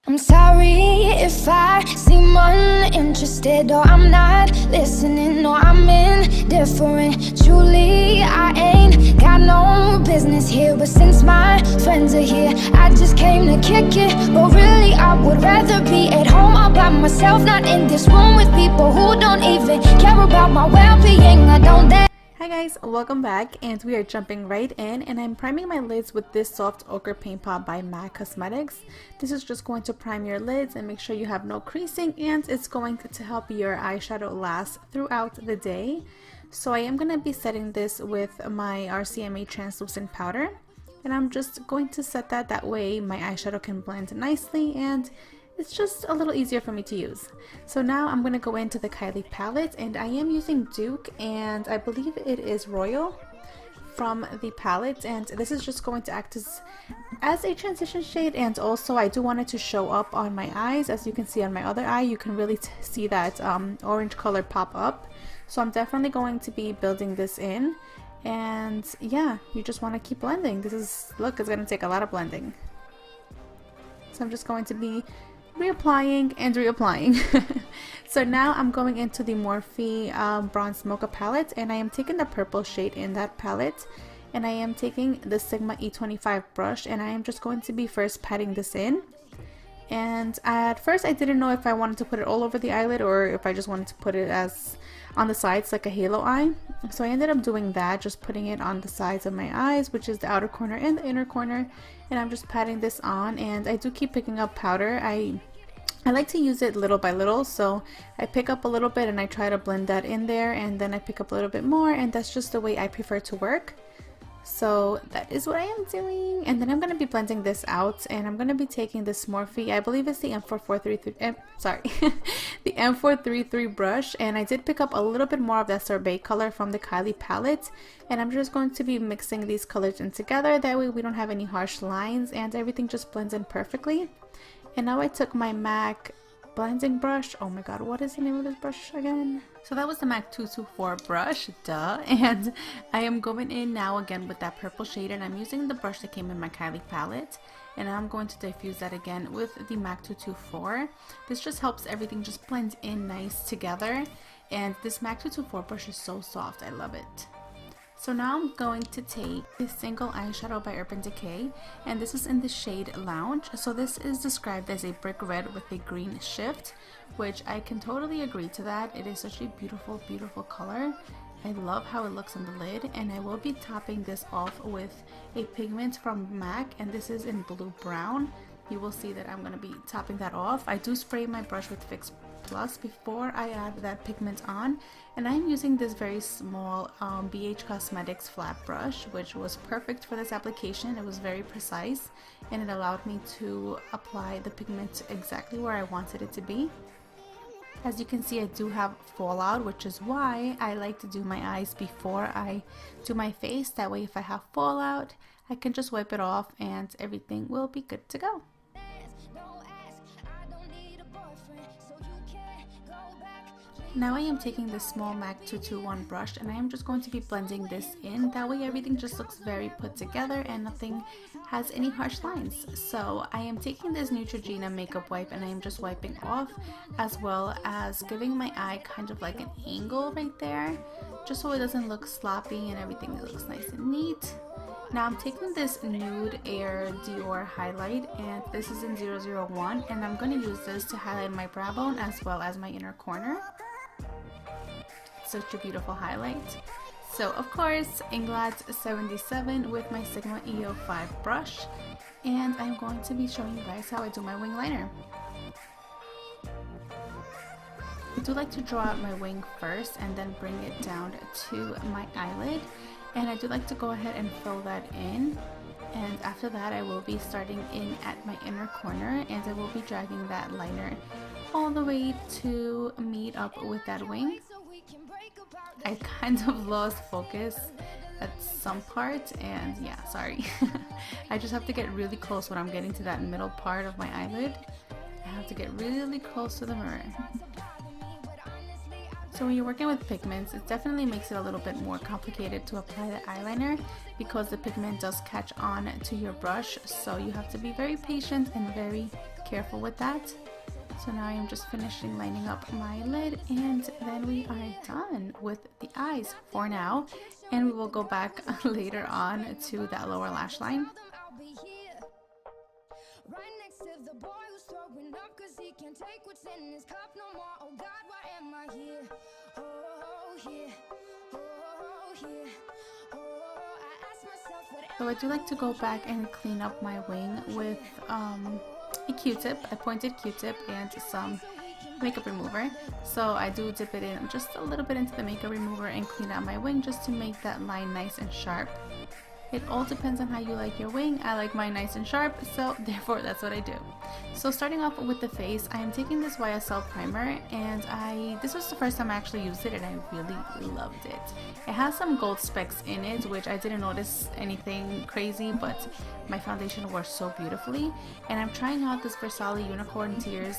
I'm sorry if I seem uninterested, or I'm not listening, or I'm indifferent. Truly, I ain't got no business here, but since my friends are here, I just came to kick it. But really, I would rather be at home all by myself, not in this room with people who don't even care about my well-being. I don't dare. Hi guys, welcome back, and we are jumping right in, and I'm priming my lids with this soft ochre paint pot by MAC Cosmetics. This is just going to prime your lids and make sure you have no creasing, and it's going to help your eyeshadow last throughout the day. So I am going to be setting this with my RCMA translucent powder, and I'm just going to set that way my eyeshadow can blend nicely and it's just a little easier for me to use. So now I'm going to go into the Kylie palette, and I am using Duke, and I believe it is Royal from the palette, and this is just going to act as a transition shade, and also I do want it to show up on my eyes. As you can see on my other eye, you can really see that orange color pop up. So I'm definitely going to be building this in, and yeah, you just want to keep blending. This is, look, it's going to take a lot of blending. So I'm just going to be reapplying and reapplying. So now I'm going into the Morphe Bronze Mocha palette, and I am taking the purple shade in that palette, and I am taking the Sigma E25 brush, and I am just going to be first patting this in. And at first I didn't know if I wanted to put it all over the eyelid or if I just wanted to put it as on the sides like a halo eye. So I ended up doing that, just putting it on the sides of my eyes, which is the outer corner and the inner corner, and I'm just patting this on. And I do keep picking up powder. I like to use it little by little, so I pick up a little bit and I try to blend that in there, and then I pick up a little bit more, and that's just the way I prefer to work. So that is what I am doing, and then I'm going to be blending this out, and I'm going to be taking this Morphe, I believe it's the M443, the M433 brush, and I did pick up a little bit more of that sorbet color from the Kylie palette, and I'm just going to be mixing these colors in together. That way we don't have any harsh lines and everything just blends in perfectly. And now I took my MAC blending brush. Oh my god, what is the name of this brush again? So that was the MAC 224 brush, duh. And I am going in now again with that purple shade, and I'm using the brush that came in my Kylie palette, and I'm going to diffuse that again with the MAC 224. This just helps everything just blend in nice together, and this MAC 224 brush is so soft. I love it. So now I'm going to take this single eyeshadow by Urban Decay, and this is in the shade Lounge. So this is described as a brick red with a green shift, which I can totally agree to that. It is such a beautiful, beautiful color. I love how it looks on the lid, and I will be topping this off with a pigment from MAC, and this is in blue brown. You will see that I'm going to be topping that off. I do spray my brush with Fix Plus before I add that pigment on, and I'm using this very small BH Cosmetics flat brush, which was perfect for this application. It was very precise, and it allowed me to apply the pigment exactly where I wanted it to be. As you can see, I do have fallout, which is why I like to do my eyes before I do my face. That way if I have fallout, I can just wipe it off and everything will be good to go. Now I am taking this small MAC 221 brush, and I am just going to be blending this in. That way everything just looks very put together and nothing has any harsh lines. So I am taking this Neutrogena makeup wipe, and I am just wiping off, as well as giving my eye kind of like an angle right there, just so it doesn't look sloppy and everything looks nice and neat. Now I'm taking this Nude Air Dior highlight, and this is in 001, and I'm going to use this to highlight my brow bone as well as my inner corner. Such a beautiful highlight. So of course, Inglot 77 with my Sigma E05 brush, and I'm going to be showing you guys how I do my wing liner. I do like to draw out my wing first and then bring it down to my eyelid, and I do like to go ahead and fill that in. And after that, I will be starting in at my inner corner, and I will be dragging that liner all the way to meet up with that wing. I kind of lost focus at some part, and yeah, sorry. I just have to get really close when I'm getting to that middle part of my eyelid. I have to get really close to the mirror. So when you're working with pigments, it definitely makes it a little bit more complicated to apply the eyeliner because the pigment does catch on to your brush. So you have to be very patient and very careful with that. So now I am just finishing lining up my lid, and then we are done with the eyes for now. And we will go back later on to that lower lash line. Right next to the boy who's throwing up 'cause he can't take what's in his cup no more. Oh God, why am I here? Oh here, oh here, oh I ask myself what. So I do like to go back and clean up my wing with a Q-tip, a pointed Q-tip, and some makeup remover. So I do dip it in just a little bit into the makeup remover and clean out my wing just to make that line nice and sharp. It all depends on how you like your wing. I like mine nice and sharp, so therefore that's what I do. So starting off with the face, I am taking this YSL primer, and this was the first time I actually used it, and I really loved it. It has some gold specks in it, which I didn't notice anything crazy, but my foundation works so beautifully. And I'm trying out this Farsali Unicorn Tears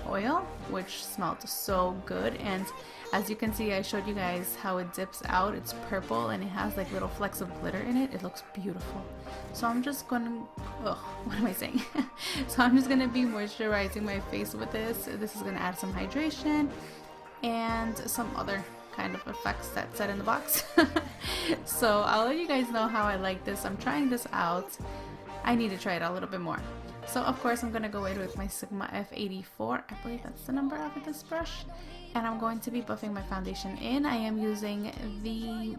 oil, which smelled so good. And as you can see, I showed you guys how it dips out. It's purple and it has like little flecks of glitter in it. It looks beautiful. So I'm just gonna, what am I saying? So I'm just gonna be moisturizing my face with this. This is gonna add some hydration and some other kind of effects that said in the box. So I'll let you guys know how I like this. I'm trying this out. I need to try it out a little bit more. So of course I'm gonna go in with my Sigma F84. I believe that's the number of this brush. And I'm going to be buffing my foundation in. I am using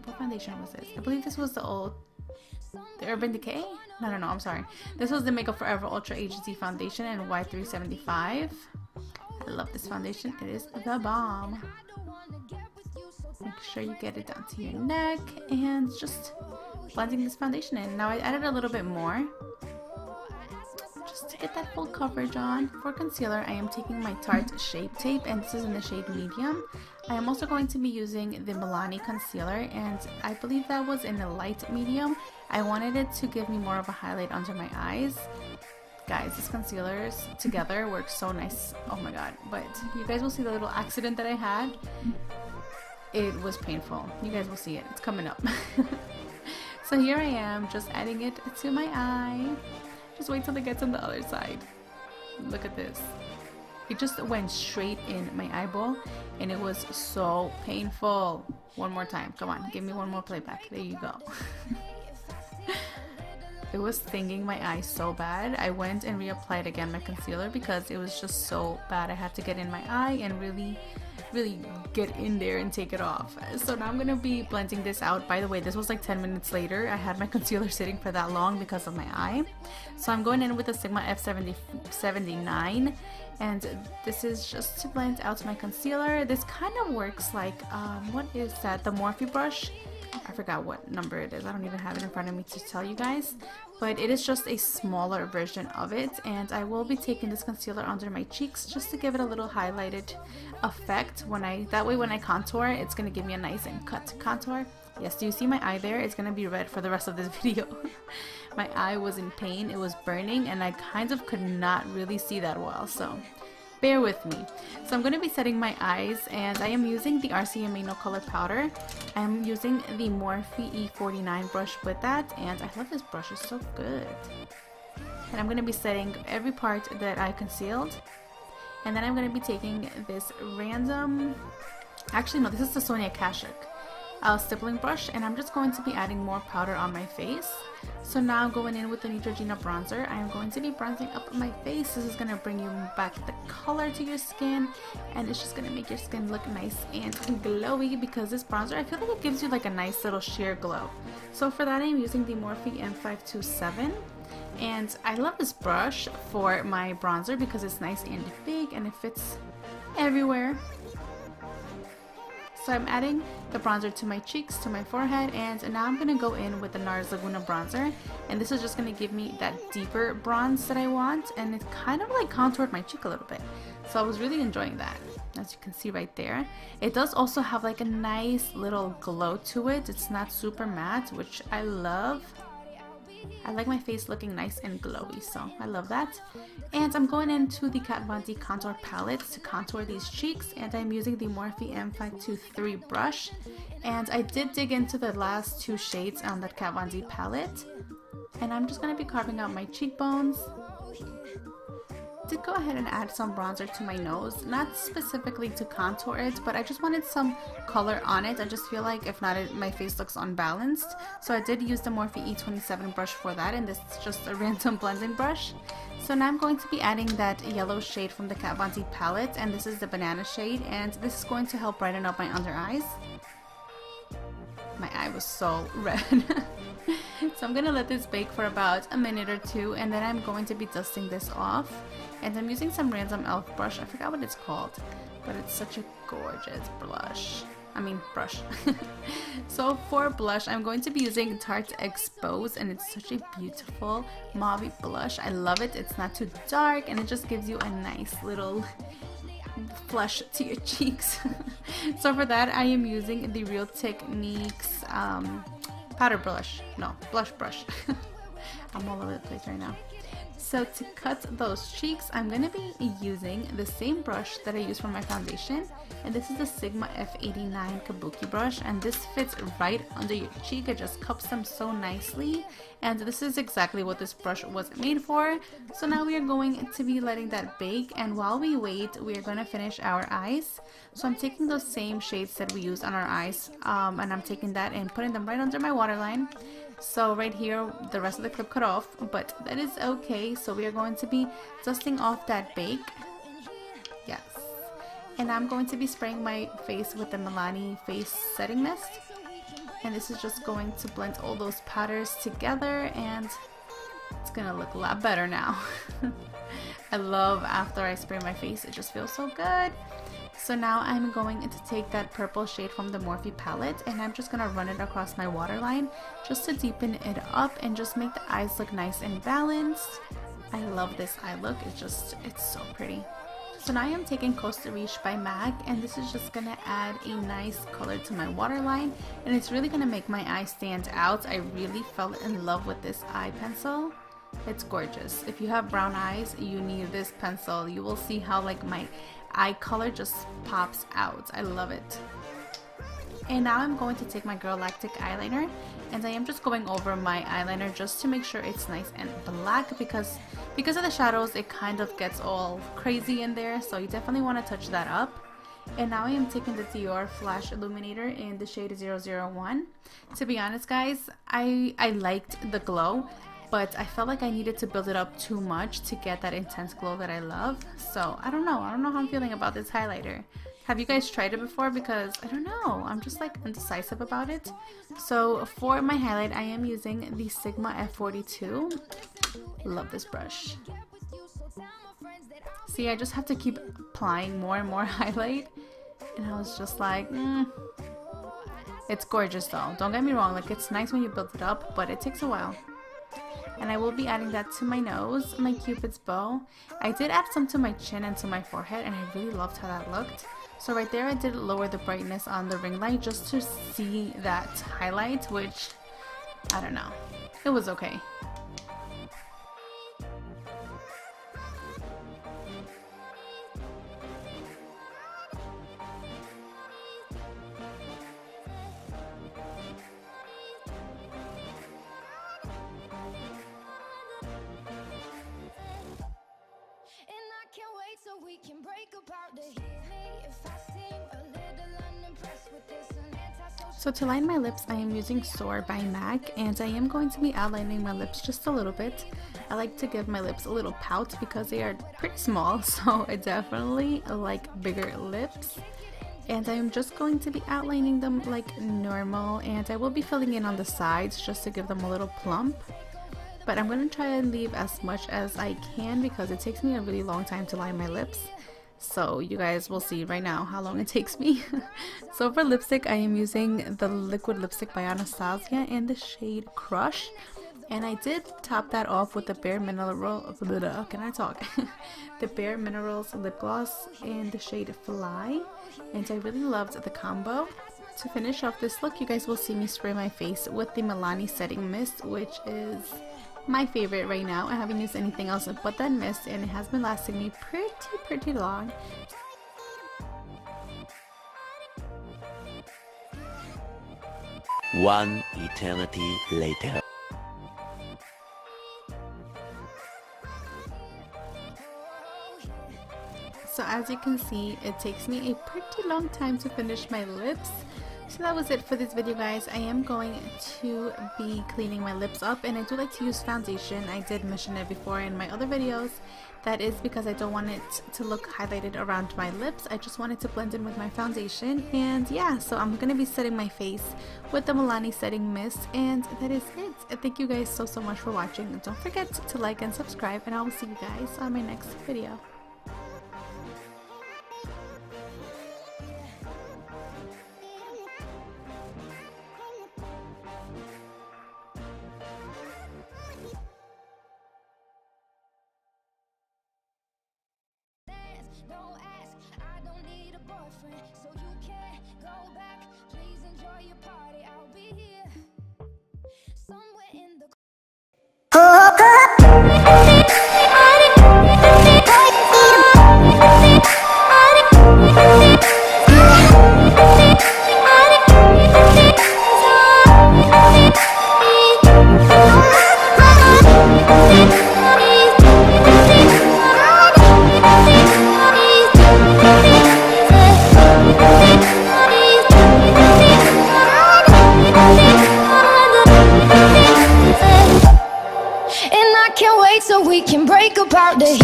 what foundation was this? I believe this was the Urban Decay? No, I'm sorry. This was the Makeup Forever Ultra HD Foundation in Y375. I love this foundation. It is the bomb. Make sure you get it down to your neck and just blending this foundation in. Now I added a little bit more just to get that full coverage on. For concealer, I am taking my Tarte Shape Tape, and this is in the shade medium. I am also going to be using the Milani concealer, and I believe that was in a light medium. I wanted it to give me more of a highlight under my eyes. Guys, these concealers together work so nice. Oh my god. But you guys will see the little accident that I had. It was painful. You guys will see it. It's coming up. So here I am, just adding it to my eye. Just wait till it gets on the other side. Look at this. It just went straight in my eyeball, and it was so painful. One more time. Come on, give me one more playback. There you go. It was stinging my eye so bad. I went and reapplied again my concealer because it was just so bad. I had to get in my eye and really get in there and take it off. So now I'm going to be blending this out. By the way, this was like 10 minutes later. I had my concealer sitting for that long because of my eye. So I'm going in with the Sigma F79, and this is just to blend out my concealer. This kind of works like, what is that? The Morphe brush. I forgot what number it is. I don't even have it in front of me to tell you guys, but it is just a smaller version of it. And I will be taking this concealer under my cheeks just to give it a little highlighted effect. That way when I contour, it's going to give me a nice and cut contour. Yes, do you see my eye there? It's going to be red for the rest of this video. My eye was in pain. It was burning, and I kind of could not really see that well, so bear with me. So I'm going to be setting my eyes, and I am using the RCMA No Color Powder. I am using the Morphe E49 brush with that, and I love this brush. It's so good. And I'm going to be setting every part that I concealed. And then I'm going to be taking this random, actually no, this is the Sonia Kashuk stippling brush, and I'm just going to be adding more powder on my face. So now I'm going in with the Neutrogena bronzer. I am going to be bronzing up my face. This is going to bring you back the color to your skin, and it's just going to make your skin look nice and glowy, because this bronzer, I feel like it gives you like a nice little sheer glow. So for that, I'm using the Morphe M441, and I love this brush for my bronzer because it's nice and big and it fits everywhere. So I'm adding the bronzer to my cheeks, to my forehead, and now I'm going to go in with the Nars Laguna bronzer, and this is just going to give me that deeper bronze that I want, and it kind of like contoured my cheek a little bit. So I was really enjoying that, as you can see right there. It does also have like a nice little glow to it. It's not super matte, which I love. I like my face looking nice and glowy, so I love that. And I'm going into the Kat Von D contour palette to contour these cheeks, and I'm using the Morphe M441 brush. And I did dig into the last 2 shades on that Kat Von D palette, and I'm just going to be carving out my cheekbones. Did go ahead and add some bronzer to my nose, not specifically to contour it, but I just wanted some color on it. I just feel like if not, my face looks unbalanced. So I did use the Morphe E27 brush for that, and this is just a random blending brush. So now I'm going to be adding that yellow shade from the Kat Von D palette, and this is the banana shade, and this is going to help brighten up my under eyes. My eye was so red. So I'm gonna let this bake for about a minute or 2, and then I'm going to be dusting this off. And I'm using some random e.l.f. brush. I forgot what it's called, but it's such a gorgeous brush. So for blush, I'm going to be using Tarte Expose, and it's such a beautiful mauve blush. I love it. It's not too dark, and it just gives you a nice little flush to your cheeks. So for that, I am using the Real Techniques blush brush. I'm all over the place right now. So to cut those cheeks, I'm going to be using the same brush that I use for my foundation, and this is the Sigma F89 Kabuki brush, and this fits right under your cheek. It just cups them so nicely, and this is exactly what this brush was made for. So now we are going to be letting that bake, and while we wait, we are going to finish our eyes. So I'm taking those same shades that we used on our eyes, and I'm taking that and putting them right under my waterline. So right here, the rest of the clip cut off, but that is okay. So we are going to be dusting off that bake. Yes. And I'm going to be spraying my face with the Milani Face setting mist. And this is just going to blend all those powders together, and it's gonna look a lot better now. I love after I spray my face, it just feels so good. So now I'm going to take that purple shade from the Morphe palette, and I'm just going to run it across my waterline just to deepen it up and just make the eyes look nice and balanced. I love this eye look. It's so pretty. So now I am taking Costa Riche by MAC, and this is just going to add a nice color to my waterline, and it's really going to make my eye stand out. I really fell in love with this eye pencil. It's gorgeous. If you have brown eyes, you need this pencil. You will see how like my eye color just pops out. I love it. And now I'm going to take my Girlactik eyeliner, and I am just going over my eyeliner just to make sure it's nice and black, because of the shadows it kind of gets all crazy in there, so you definitely want to touch that up. And now I am taking the Dior Flash Illuminator in the shade 001. To be honest guys, I liked the glow, but I felt like I needed to build it up too much to get that intense glow that I love. So I don't know how I'm feeling about this highlighter. Have you guys tried it before? Because I don't know, I'm just like indecisive about it. So for my highlight, I am using the Sigma F42. Love this brush. See, I just have to keep applying more and more highlight, and I was just like, It's gorgeous though, don't get me wrong, like it's nice when you build it up, but it takes a while. And I will be adding that to my nose, my Cupid's bow. I did add some to my chin and to my forehead, and I really loved how that looked. So right there I did lower the brightness on the ring light just to see that highlight, which, I don't know, it was okay. So to line my lips, I am using Soar by MAC, and I am going to be outlining my lips just a little bit. I like to give my lips a little pout because they are pretty small, so I definitely like bigger lips. And I'm just going to be outlining them like normal, and I will be filling in on the sides just to give them a little plump. But I'm going to try and leave as much as I can because it takes me a really long time to line my lips. So you guys will see right now how long it takes me. So for lipstick, I am using the liquid lipstick by Anastasia in the shade Crush. And I did top that off with the Bare Minerals, the Bare Minerals lip gloss in the shade Fly. And I really loved the combo. To finish off this look, you guys will see me spray my face with the Milani setting mist, which is my favorite right now. I haven't used anything else but that mist, and it has been lasting me pretty long. One eternity later. So as you can see, it takes me a pretty long time to finish my lips. So that was it for this video, guys. I am going to be cleaning my lips up, and I do like to use foundation. I did mention it before in my other videos. That is because I don't want it to look highlighted around my lips. I just want it to blend in with my foundation. And yeah, so I'm going to be setting my face with the Milani setting mist, and that is it. Thank you guys so much for watching. Don't forget to like and subscribe, and I will see you guys on my next video. Don't ask, I don't need a boyfriend, so you can't go back. Please enjoy your party, I'll be here somewhere in the so we can break apart the